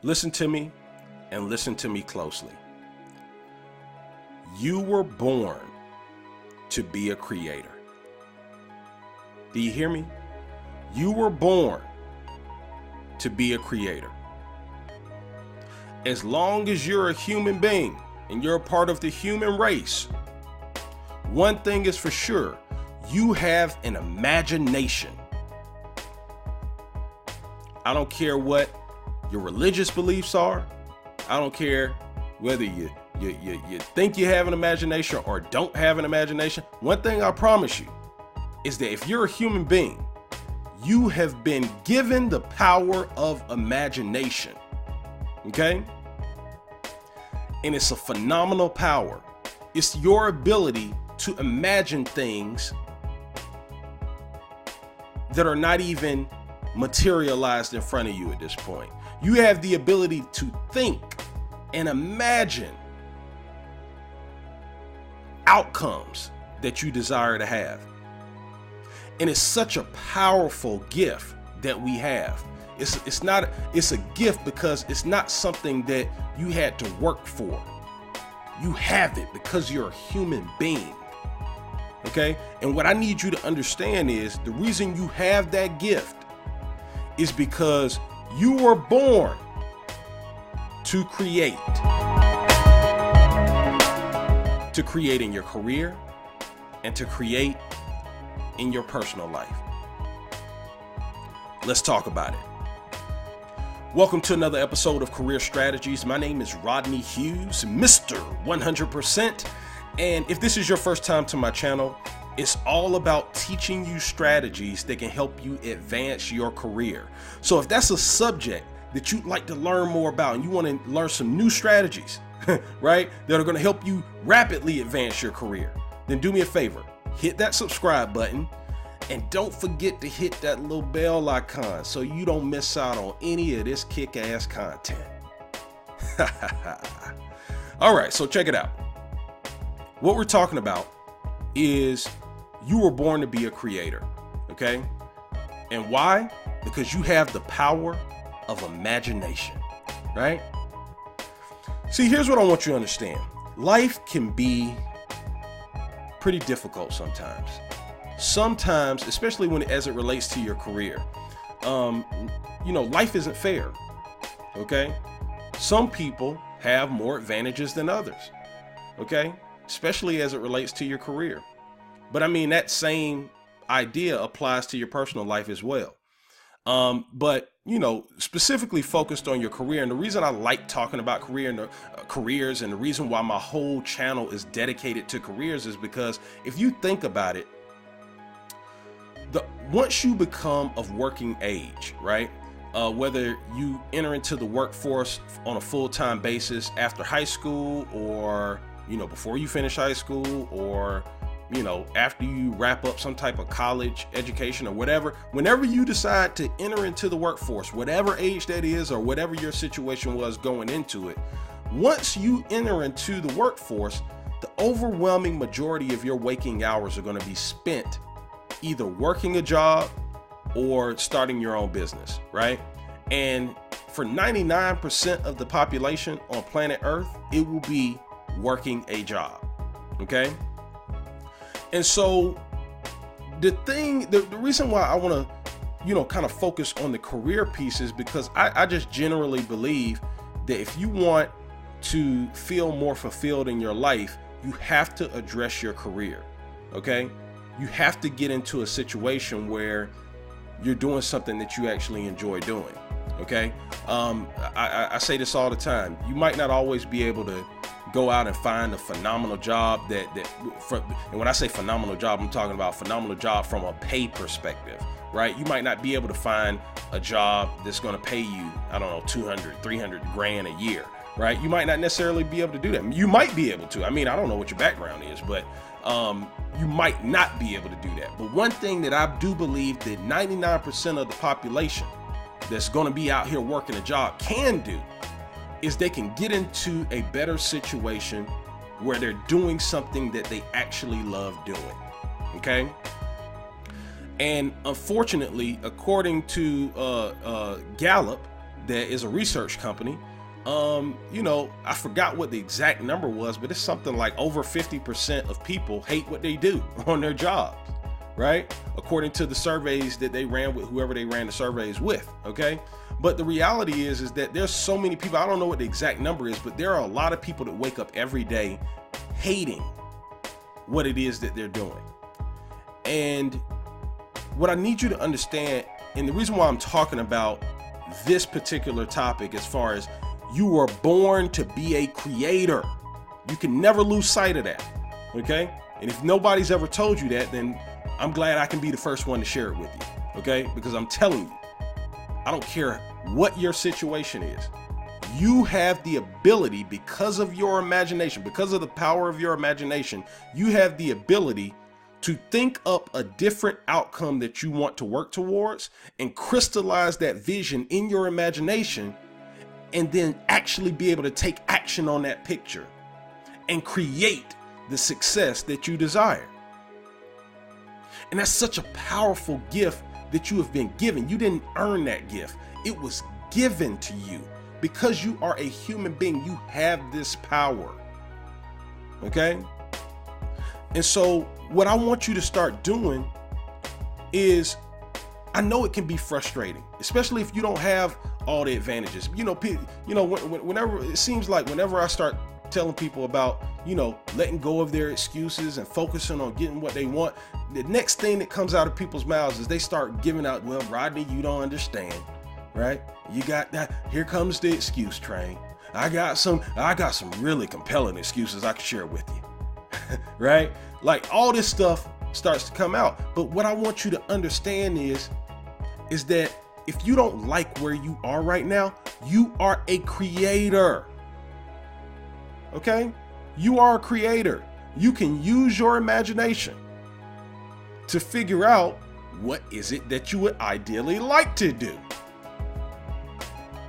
Listen to me and listen to me closely. You were born to be a creator. Do you hear me? You were born to be a creator. As long as you're a human being and you're a part of the human race, one thing is for sure, you have an imagination. I don't care what your religious beliefs are. I don't care whether you think you have an imagination or don't have an imagination. One thing I promise you is that if you're a human being, you have been given the power of imagination. Okay? And it's a phenomenal power. It's your ability to imagine things that are not even materialized in front of you at this point. You have the ability to think and imagine outcomes that you desire to have. And it's such a powerful gift that we have. It's a gift because it's not something that you had to work for. You have it because you're a human being. Okay? And what I need you to understand is the reason you have that gift is because you were born to create. To create in your career and to create in your personal life. Let's talk about it. Welcome to another episode of Career Strategies. My name is Rodney Hughes, Mr. 100%. And if this is your first time to my channel, it's all about teaching you strategies that can help you advance your career. So if that's a subject that you'd like to learn more about and you want to learn some new strategies, right, that are going to help you rapidly advance your career, then do me a favor, hit that subscribe button and don't forget to hit that little bell icon so you don't miss out on any of this kick-ass content. All right, so check it out. What we're talking about is you were born to be a creator, okay? And why? Because you have the power of imagination, right? See, here's what I want you to understand. Life can be pretty difficult sometimes. Sometimes, especially as it relates to your career, life isn't fair, okay? Some people have more advantages than others, okay? Especially as it relates to your career. But I mean, that same idea applies to your personal life as well. But specifically focused on your career. And the reason I like talking about careers and the reason why my whole channel is dedicated to careers is because if you think about it, once you become of working age, right? Whether you enter into the workforce on a full-time basis after high school or, before you finish high school or, after you wrap up some type of college education or whatever, whenever you decide to enter into the workforce, whatever age that is or whatever your situation was going into it, once you enter into the workforce, the overwhelming majority of your waking hours are going to be spent either working a job or starting your own business, right? And for 99% of the population on planet Earth, it will be working a job, okay? And so the reason why I want to, kind of focus on the career piece is because I just generally believe that if you want to feel more fulfilled in your life, you have to address your career, okay? You have to get into a situation where you're doing something that you actually enjoy doing, okay? I say this all the time. You might not always be able to go out and find a phenomenal job and when I say phenomenal job, I'm talking about phenomenal job from a pay perspective, right? You might not be able to find a job that's going to pay you, I don't know, 200, 300 grand a year, right? You might not necessarily be able to do that. You might be able to. I mean, I don't know what your background is, but you might not be able to do that. But one thing that I do believe that 99% of the population that's going to be out here working a job can do is they can get into a better situation where they're doing something that they actually love doing, okay? And unfortunately, according to Gallup, that is a research company. I forgot what the exact number was, but it's something like over 50% of people hate what they do on their jobs, right? According to the surveys that they ran with whoever they ran the surveys with, okay? But the reality is that there's so many people, I don't know what the exact number is, but there are a lot of people that wake up every day hating what it is that they're doing. And what I need you to understand, and the reason why I'm talking about this particular topic as far as you were born to be a creator. You can never lose sight of that, okay? And if nobody's ever told you that, then I'm glad I can be the first one to share it with you, okay? Because I'm telling you, I don't care what your situation is. You have the ability, because of your imagination, because of the power of your imagination, you have the ability to think up a different outcome that you want to work towards and crystallize that vision in your imagination, and then actually be able to take action on that picture and create the success that you desire. And that's such a powerful gift that you have been given. You didn't earn that gift. It was given to you because you are a human being. You have this power. Okay? And so what I want you to start doing is, I know it can be frustrating, especially if you don't have all the advantages. Whenever it seems like whenever I start telling people about, letting go of their excuses and focusing on getting what they want, the next thing that comes out of people's mouths is they start giving out, well, Rodney, you don't understand, right? You got that. Here comes the excuse train. I got some really compelling excuses I can share with you, right? Like all this stuff starts to come out. But what I want you to understand is that if you don't like where you are right now, you are a creator. Okay? You are a creator. You can use your imagination to figure out what is it that you would ideally like to do.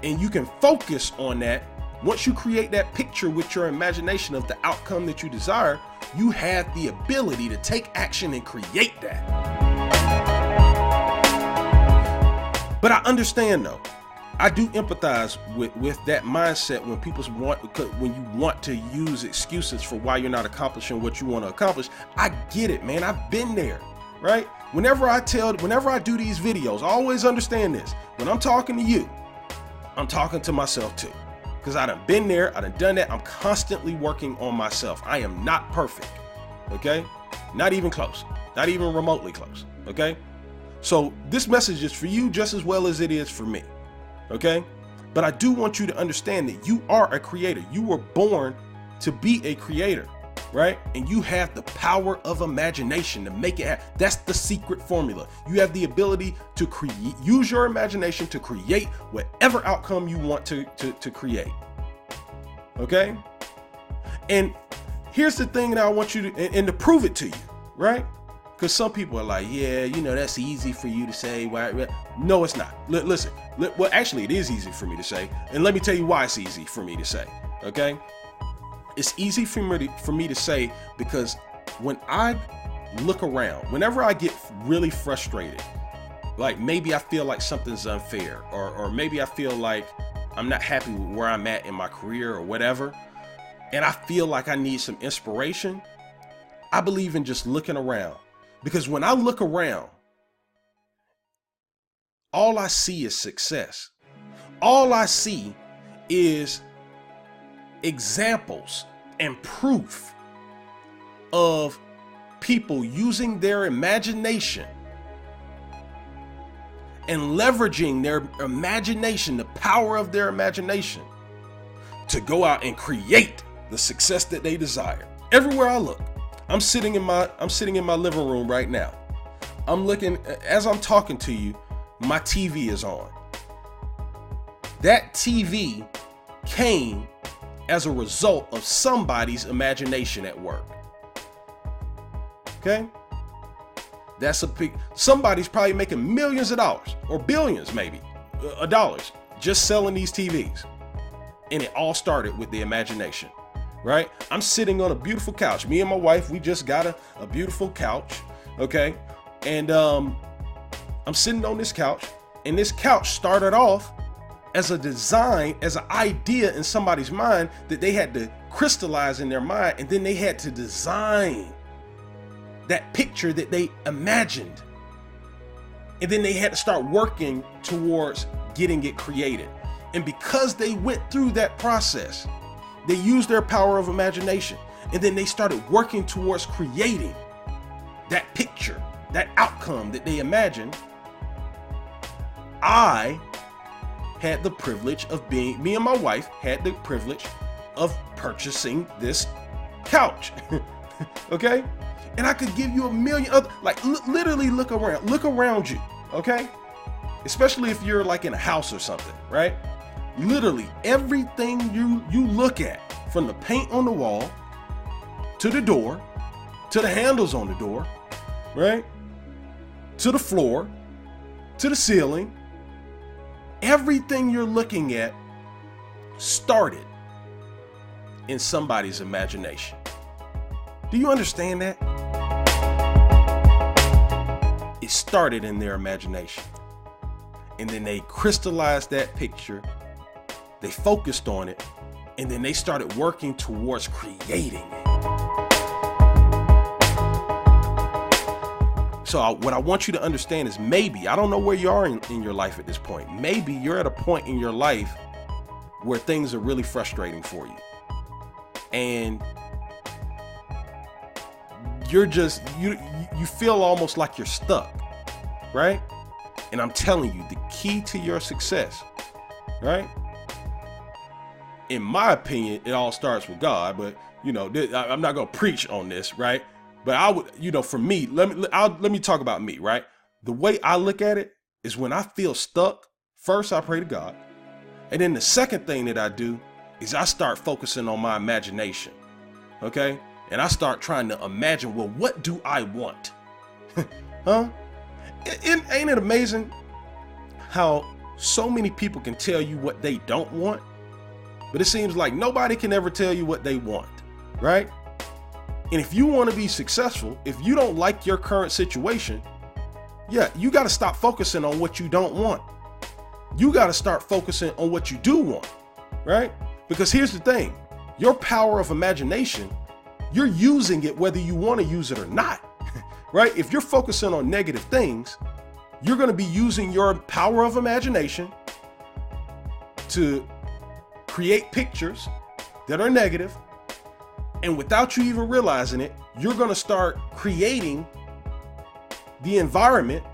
And you can focus on that. Once you create that picture with your imagination of the outcome that you desire, you have the ability to take action and create that. But I understand though, I do empathize with that mindset when you want to use excuses for why you're not accomplishing what you want to accomplish. I get it, man. I've been there, right? Whenever I do these videos, I always understand this. When I'm talking to you, I'm talking to myself too. Because I done been there, I done done that. I'm constantly working on myself. I am not perfect, okay? Not even close, not even remotely close, okay? So this message is for you just as well as it is for me, okay? But I do want you to understand that you are a creator. You were born to be a creator, right? And you have the power of imagination to make it happen. That's the secret formula. You have the ability to use your imagination to create whatever outcome you want to create, okay? And here's the thing that I want you to, and to prove it to you, right? Because some people are like, yeah, that's easy for you to say. Why? No, it's not. Listen, well, actually, it is easy for me to say. And let me tell you why it's easy for me to say, okay? It's easy for me to say because when I look around, whenever I get really frustrated, like maybe I feel like something's unfair, or maybe I feel like I'm not happy with where I'm at in my career or whatever, and I feel like I need some inspiration, I believe in just looking around. Because when I look around, all I see is success. All I see is examples and proof of people using their imagination and leveraging their imagination, the power of their imagination, to go out and create the success that they desire. Everywhere I look, I'm sitting in my living room right now. I'm looking, as I'm talking to you, my TV is on. That TV came as a result of somebody's imagination at work. Okay? Somebody's probably making millions of dollars, or billions maybe, of dollars, just selling these TVs. And it all started with the imagination, right? I'm sitting on a beautiful couch. Me and my wife, we just got a beautiful couch, okay? And I'm sitting on this couch, and this couch started off as a design, as an idea in somebody's mind that they had to crystallize in their mind, and then they had to design that picture that they imagined. And then they had to start working towards getting it created. And because they went through that process, they used their power of imagination, and then they started working towards creating that picture, that outcome that they imagined. I had the privilege of me and my wife had the privilege of purchasing this couch. Okay? And I could give you a million other, like literally look around you. Okay? Especially if you're like in a house or something, right? Literally everything you look at, from the paint on the wall to the door, to the handles on the door, right? To the floor, to the ceiling, everything you're looking at started in somebody's imagination. Do you understand that? It started in their imagination. And then they crystallized that picture, they focused on it, and then they started working towards creating it. So what I want you to understand is, maybe, I don't know where you are in your life at this point. Maybe you're at a point in your life where things are really frustrating for you. And you're just, you feel almost like you're stuck, right? And I'm telling you, the key to your success, right? In my opinion, it all starts with God, but I'm not going to preach on this, right? But I would, for me, let me talk about me, right? The way I look at it is, when I feel stuck, first I pray to God. And then the second thing that I do is I start focusing on my imagination. Okay? And I start trying to imagine, well, what do I want? Huh? Ain't it amazing how so many people can tell you what they don't want, but it seems like nobody can ever tell you what they want, right? And if you want to be successful, if you don't like your current situation, you got to stop focusing on what you don't want. You got to start focusing on what you do want, right? Because here's the thing, your power of imagination, you're using it whether you want to use it or not, right? If you're focusing on negative things, you're going to be using your power of imagination to create pictures that are negative. And without you even realizing it, you're going to start creating the environment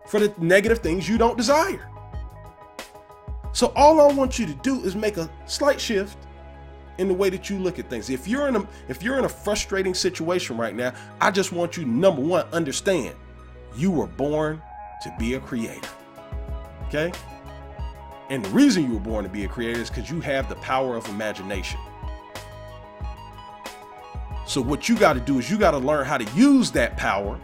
for the negative things you don't desire. So all I want you to do is make a slight shift in the way that you look at things. If you're in a frustrating situation right now, I just want you, number one, understand you were born to be a creator. Okay? And the reason you were born to be a creator is because you have the power of imagination. So what you got to do is you got to learn how to use that power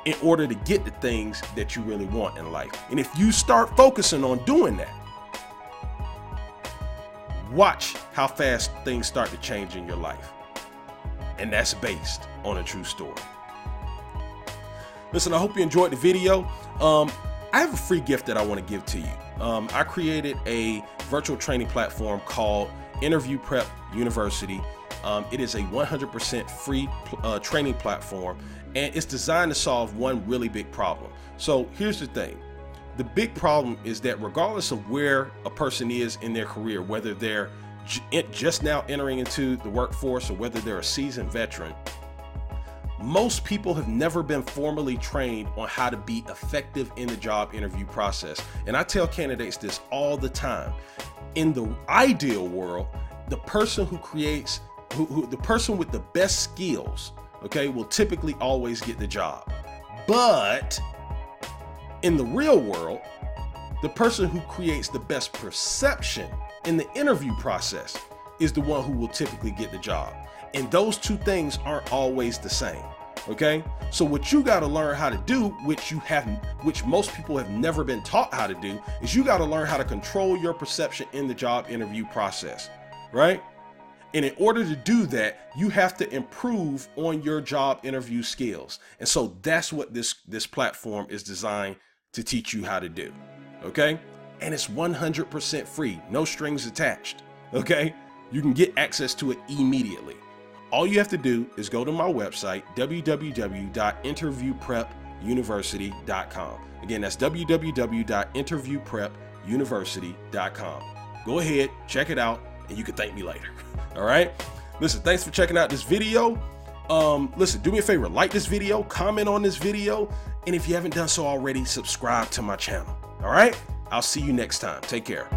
in order to get the things that you really want in life. And if you start focusing on doing that, watch how fast things start to change in your life. And that's based on a true story. Listen, I hope you enjoyed the video. I have a free gift that I want to give to you. I created a virtual training platform called Interview Prep University. It is a 100% free training platform, and it's designed to solve one really big problem. So here's the thing. The big problem is that regardless of where a person is in their career, whether they're just now entering into the workforce or whether they're a seasoned veteran, most people have never been formally trained on how to be effective in the job interview process. And I tell candidates this all the time. In the ideal world, the person who creates, the person with the best skills, okay, will typically always get the job. But in the real world, the person who creates the best perception in the interview process is the one who will typically get the job. And those two things aren't always the same. Okay, so what you got to learn how to do, which most people have never been taught how to do, is you got to learn how to control your perception in the job interview process, right? And in order to do that, you have to improve on your job interview skills. And so that's what this platform is designed to teach you how to do. Okay, and it's 100% free, no strings attached, okay? You can get access to it immediately. All you have to do is go to my website, www.interviewprepuniversity.com. Again, that's www.interviewprepuniversity.com. Go ahead, check it out, and you can thank me later. All right? Listen, thanks for checking out this video. Listen, do me a favor, like this video, comment on this video, and if you haven't done so already, subscribe to my channel. All right? I'll see you next time. Take care.